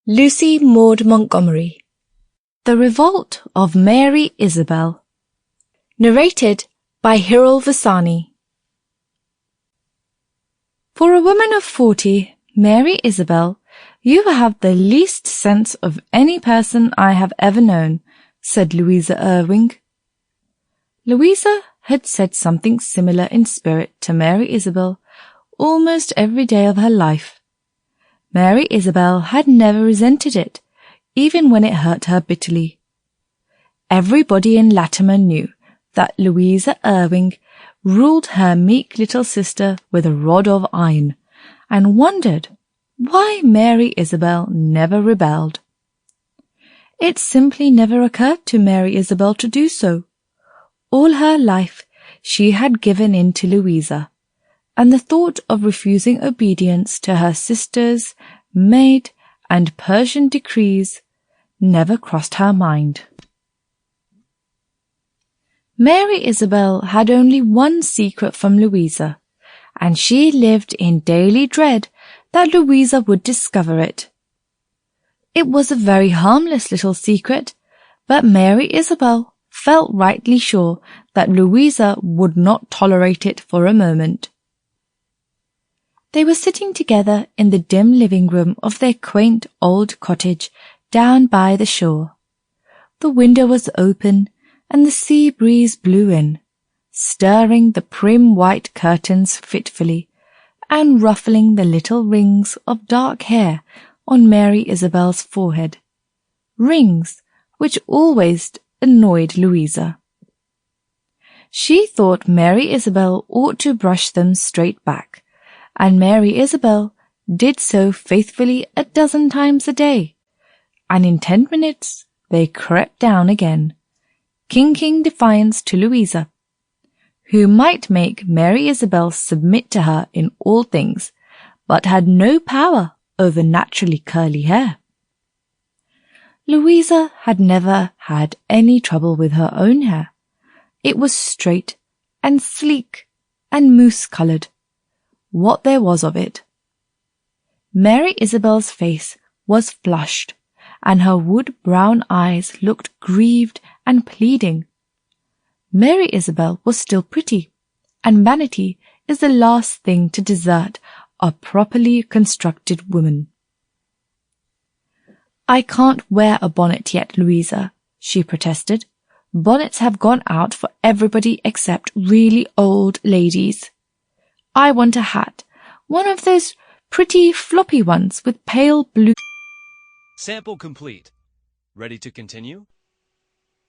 Lucy Maud Montgomery. The Revolt of Mary Isabel. Narrated by Hyrule Vasani. For a woman of 40, Mary Isabel, you have the least sense of any person I have ever known, said Louisa Irving. Louisa had said something similar in spirit to Mary Isabel almost every day of her life. Mary Isabel had never resented it, even when it hurt her bitterly. Everybody in Latimer knew that Louisa Irving ruled her meek little sister with a rod of iron, and wondered why Mary Isabel never rebelled. It simply never occurred to Mary Isabel to do so. All her life she had given in to Louisa, and the thought of refusing obedience to her sister's maid and Persian decrees never crossed her mind. Mary Isabel had only one secret from Louisa, and she lived in daily dread that Louisa would discover it. It was a very harmless little secret, but Mary Isabel felt rightly sure that Louisa would not tolerate it for a moment. They were sitting together in the dim living room of their quaint old cottage down by the shore. The window was open, and the sea breeze blew in, stirring the prim white curtains fitfully, and ruffling the little rings of dark hair on Mary Isabel's forehead, rings which always annoyed Louisa. She thought Mary Isabel ought to brush them straight back, and Mary Isabel did so faithfully 12 times a day, and in 10 minutes they crept down again, kinking defiance to Louisa, who might make Mary Isabel submit to her in all things, but had no power over naturally curly hair. Louisa had never had any trouble with her own hair. It was straight and sleek and mouse-coloured, what there was of it. Mary Isabel's face was flushed, and her wood-brown eyes looked grieved and pleading. Mary Isabel was still pretty, and vanity is the last thing to desert a properly constructed woman. "I can't wear a bonnet yet, Louisa," she protested. "Bonnets have gone out for everybody except really old ladies. I want a hat, one of those pretty floppy ones with pale blue." Sample complete. Ready to continue?